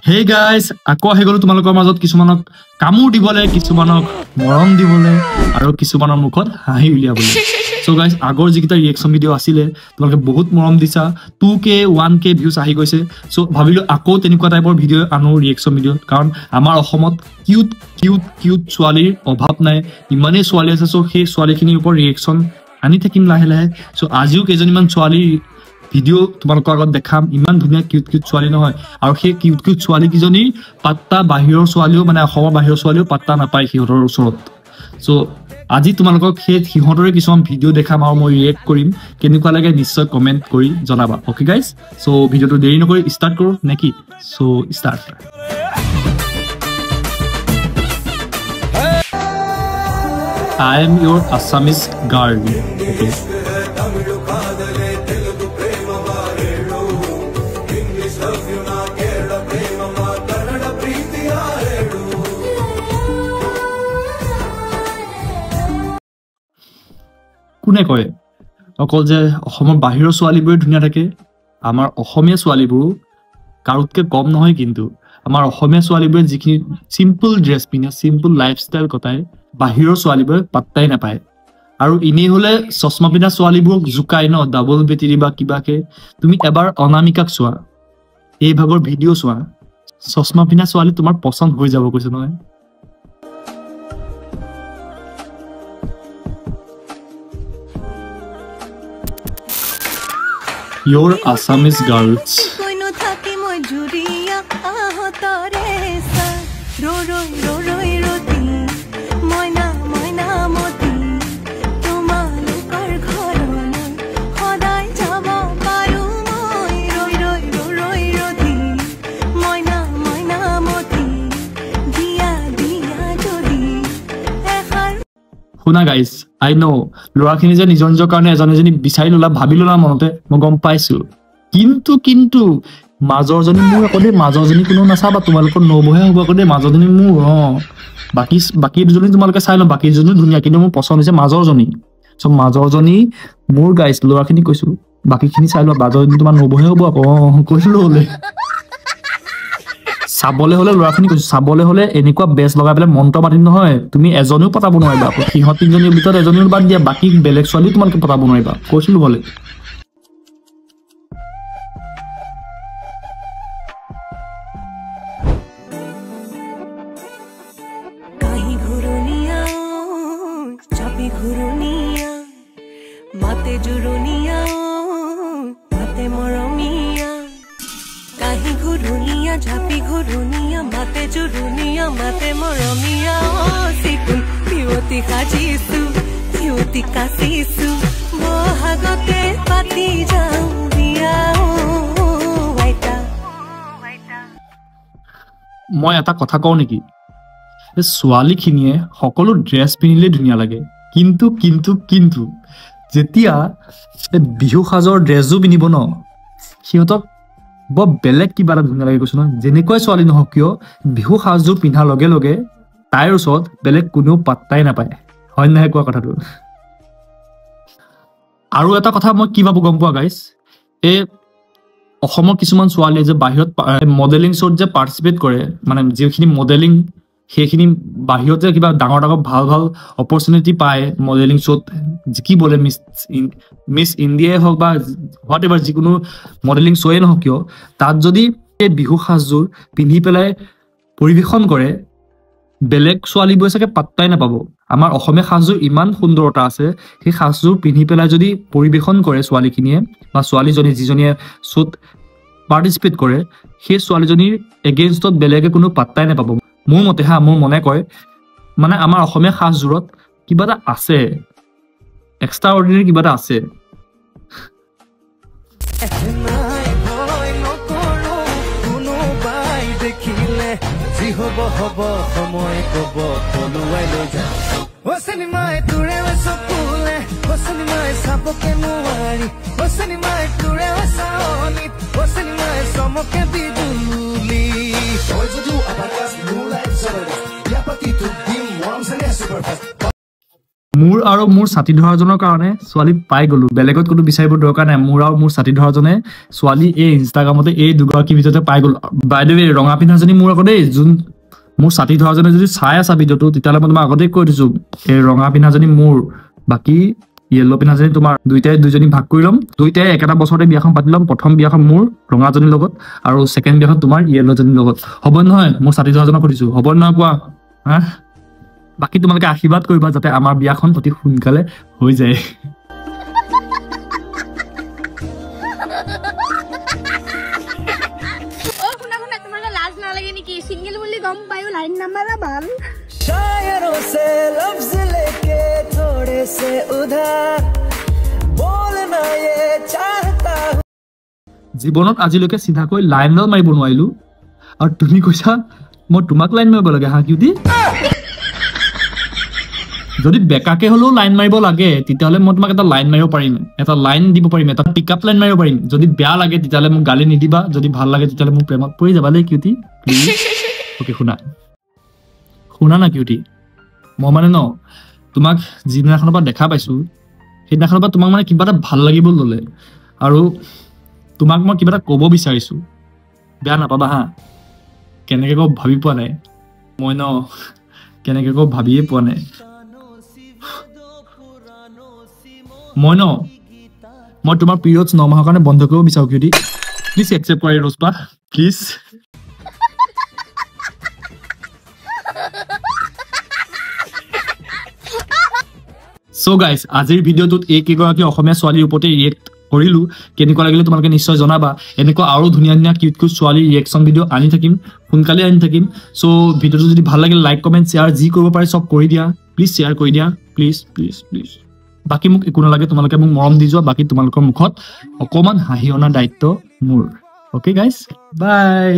Hey guys আকৌ আহি গলো তোমালোকৰ মাজত কিছুমানক কামোৰ দিবলৈ কিছুমানক মৰম দিবলৈ আৰু কিছুমানৰ মুখত হাঁহি উলিয়াবলৈ সো গাইজ আগৰ যিকেইটা ৰিয়েকশ্যন ভিডিঅ' আছিলে তোমালোকে বহুত মৰম দিছা 2K 1K ভিউজ আহি গৈছে সো ভাবিলো আকৌ তেনেকুৱা টাইপৰ ভিডিঅ' আনো ৰিয়েকশ্যন ভিডিঅ' কাৰণ আমাৰ অসমত কিউট ছোৱালীৰ অভাৱ নাই ইমানেই ছোৱালী আছে সো সেই ছোৱালীখিনিৰ ওপৰত ৰিয়েকশ্যন আনি থাকিম লাহে লাহে সো আজিও কেইজনীমান ছোৱালী ভিডিঅ' তোমালোকৰ আগত দেখাম ইমান ধুনীয়া কিউট ছোৱালী নহয় আৰু সেই কিউট ছোৱালী কিজনী পাত্তা বাহিৰৰ ছোৱালীও মানে অসমৰ বাহিৰৰ ছোৱালীও পাত্তা নাপায় সিহঁতৰ ওচৰত সো আজি তোমালোকক সেই সিহঁতৰে কিছুমান ভিডিঅ' দেখাম আৰু মই ৰিয়েক্ট কৰিম কেনেকুৱা লাগে নিশ্চয় কমেণ্ট কৰি জনাবা অ'কে গাইজ সো ভিডিঅ'টো দেৰি নকৰি ষ্টাৰ্ট কৰোঁ নেকি so start I am your Assamese girl. Okay. কোনে কয় অকল যে অসমৰ বাহিৰৰ ছোৱালীবোৰে ধুনীয়া থাকে আমাৰ অসমীয়া ছোৱালীবোৰো কাৰোতকৈ কম নহয় কিন্তু আমাৰ অসমীয়া ছোৱালীবোৰে যিখিনি চিম্পল ড্ৰেছ পিন্ধে চিম্পল লাইফষ্টাইল কটায় বাহিৰৰ ছোৱালীবোৰে পাত্তাই নাপায় আৰু এনেই হ'লে চশমা পিন্ধা ছোৱালীবোৰক জোকাই ন ডাবল বেটেৰী বা কিবাকে তুমি এবাৰ অনামিকাক চোৱা এই ভাগৰ ভিডিঅ' চোৱা চশমা পিন্ধা ছোৱালী তোমাৰ পচন্দ হৈ যাব কৈছে নহয় Your Assamese girls. শুনা গাইজ আই নো ল'ৰাখিনি যে নিজৰ কাৰণে এজনী বিচাৰি ল'লা ভাবি ল'লা মনতে মই গম পাইছো কিন্তু মাজৰজনী মোৰ আকৌ দেই মাজৰজনী কোনো নাচাবা তোমালোকৰ নবহে হ'ব আকৌ দেই মাজৰজনী মোৰ বাকী দুজনী তোমালোকে চাই লওঁ বাকী দুজনী ধুনীয়া কিন্তু মোৰ পচন্দ হৈছে মাজৰজনী চ' মাজৰজনী মোৰ গাইজ ল'ৰাখিনি কৈছো বাকীখিনি চাই লোৱা মাজৰজনী তোমাৰ নবহে হ'ব আকৌ কৈছিলো হ'লে চাবলৈ হ'লে ল'ৰাখিনি কৈছো চাবলৈ হ'লে এনেকুৱা বেচ লগাই পেলাই মন্ত্ৰ মাতিম নহয় তুমি এজনীও পতাব নোৱাৰিবা সিহঁত তিনিজনীৰ ভিতৰত এজনীও বাদ দিয়া বাকী বেলেগ ছোৱালী তোমালোকে পতাব নোৱাৰিবা কৈছিলো হ'লে ঝাপি ঘুরুনিয়া মাতে জুরুনিয়া মাতে মরমিয়া সিকুন পিওতি খাজিসু পিওতি কাসিসু বহাগতে পাতি যাও দিয়া ওয়াইটা মই এটা কথা কওঁ নেকি এই ছোৱালীখিনিয়ে সকলো ড্ৰেছ পিন্ধিলে ধুনীয়া লাগে কিন্তু যেতিয়া বিহু সাজৰ ড্ৰেছযোৰ পিন্ধিব ন সিহঁতক বৰ বেলেগ কিবা এটা ধুনীয়া লাগে কৈছো ন যেনেকৈ ছোৱালী নহওক কিয় বিহু সাজযোৰ পিন্ধাৰ লগে লগে তাইৰ ওচৰত বেলেগ কোনেও পাত্তাই নাপায় হয় নহয় কোৱা কথাটো আৰু এটা কথা মই কি ভাবো গম পোৱা গাইজ এই অসমৰ কিছুমান ছোৱালীয়ে যে বাহিৰত মডেলিং শ্ব'ত যে পাৰ্টিচিপেট কৰে মানে যিখিনি মডেলিং সেইখিনি বাহিৰত যে কিবা ডাঙৰ ভাল অপৰচুনিটি পায় মডেলিং শ্ব'ত কি বোলে মিছ ইণ্ডিয়াই হওক বা হোৱাট এভাৰ যিকোনো মডেলিং শ্ব'য়ে নহওক কিয় তাত যদি এই বিহু সাজযোৰ পিন্ধি পেলাই পৰিৱেশন কৰে বেলেগ ছোৱালীবোৰে চাগে পাত্তাই নাপাব আমাৰ অসমীয়া সাজযোৰ ইমান সুন্দৰতা আছে সেই সাজযোৰ পিন্ধি পেলাই যদি পৰিৱেশন কৰে ছোৱালীখিনিয়ে বা ছোৱালীজনী যিজনীয়ে শ্ব'ত পাৰ্টিচিপেট কৰে সেই ছোৱালীজনীৰ এগেইনষ্টত বেলেগে কোনো পাত্তাই নাপাব মোৰ মতে মোৰ মনে কয় মানে আমাৰ অসমীয়া সাজযোৰত কিবা এটা আছে এক্সট্ৰা অৰ্ডিনাৰী কিবা এটা আছে মোৰ আৰু মোৰ ছাতি ধৰাজনৰ কাৰণে ছোৱালী পাই গলো বেলেগত কোনো বিচাৰিব দৰকাৰ নাই মোৰ আৰু মোৰ ছাতি ধৰাজনে ছোৱালী এই ইনষ্টাগ্ৰামতে এই দুগৰাকী ভিতৰতে পাই গলো বাই দ্য ৱে ৰঙা পিন্ধাজনী মোৰ আগতে যোন মোৰ ছাতি ধৰাজনে যদি চাই আছা ভিডিঅ'টো তেতিয়াহ'লে মই তোমাক আগতেই কৈ দিছো এই ৰঙা পিন্ধাজনী মোৰ বাকী য়েল্লো পিন্ধাজনী তোমাৰ দুইটাই দুইজনী ভাগ কৰি ল'ম দুইটাই একেটা বছৰতে বিয়াখন পাতি ল'ম প্ৰথম বিয়াখন মোৰ ৰঙাজনীৰ লগত আৰু ছেকেণ্ড বিয়াখন তোমাৰ য়েল্লোজনীৰ লগত হ'ব নহয় মোৰ ছাতি ধৰাজনক সুধিছো হ'ব নহয় কোৱা হা বাকি তোমালোকে আশীৰ্বাদ কৰিবা যাতে আমাৰ বিয়াখন অতি সোনকালে হৈ যায় ओ खुना खुना तुम्हारा लाज ना लगे नी कि सिंगल बोली गम पायो लाइन नंबर बाल शायरों से लफ्ज लेके थोड़े से उधार बोलना ये चाहता हूं জীৱনত আজিলৈকে চিধাকৈ লাইনডাল মাৰিব নোৱাৰিলো আৰু তুমি কৈছা মই তোমাক লাইন মাৰিব লাগে হা কিউটি যদি বেকাকে হলেও লাইন মাৰিব লাগে তেতিয়াহ'লে মই তোমাক এটা লাইন মাৰিব পাৰিম এটা লাইন দিব পাৰিম এটা পিকআপ লাইন মাৰিব পাৰিম যদি বেয়া লাগে তেতিয়াহ'লে মোক গালি নিদিবা যদি ভাল লাগে তেতিয়াহ'লে মোক প্ৰেমত পৰি যাবা দেই কিউটি ওকে শুনা না কিউটি মই মানে ন তোমাক যিদিনাখনৰ পৰা দেখা পাইছো সেইদিনাখনৰ পৰা তোমাক মানে কিবা এটা ভাল লাগিব ল'লে আৰু তোমাক মই কিবা এটা ক'ব বিচাৰিছো বেয়া নাপাবা হা কেনেকৈ কওঁ ভাবি পোৱা নাই মই ন কেনেকৈ কওঁ ভাবিয়ে পোৱা নাই মই তোমাৰ পিৰিয়ডছ 9 মাহৰ কাৰণে বন্ধ কৰিব বিচাৰো কিউটি প্লিজ একচেপ্ট কৰা ৰজপা প্লিজ সো গাইজ আজিৰ ভিডিঅ'টোত এই কেইগৰাকী অসমীয়া ছোৱালীৰ ওপৰতে ৰিয়েক্ট কৰিলো কেনেকুৱা লাগিলে তোমালোকে নিশ্চয় জনাবা এনেকুৱা আৰু ধুনীয়া ধুনীয়া কিউট কিউট ছোৱালীৰ ৰিয়েকশ্যন ভিডিঅ' আনি থাকিম সোনকালে আনি থাকিম সো ভিডিঅ'টো যদি ভাল লাগিলে লাইক কমেণ্ট শ্বেয়াৰ যি কৰিব পাৰে চব কৰি দিয়া প্লিজ শ্বেয়াৰ কৰি দিয়া প্লিজ প্লিজ প্লিজ বাকি মোক একো নালাগে তোমালোকে মোক মৰম দি যোৱা বাকি তোমালোকৰ মুখত অকমান হাঁহি অনা দায়িত্ব মোৰ ওকে গাইজ বাই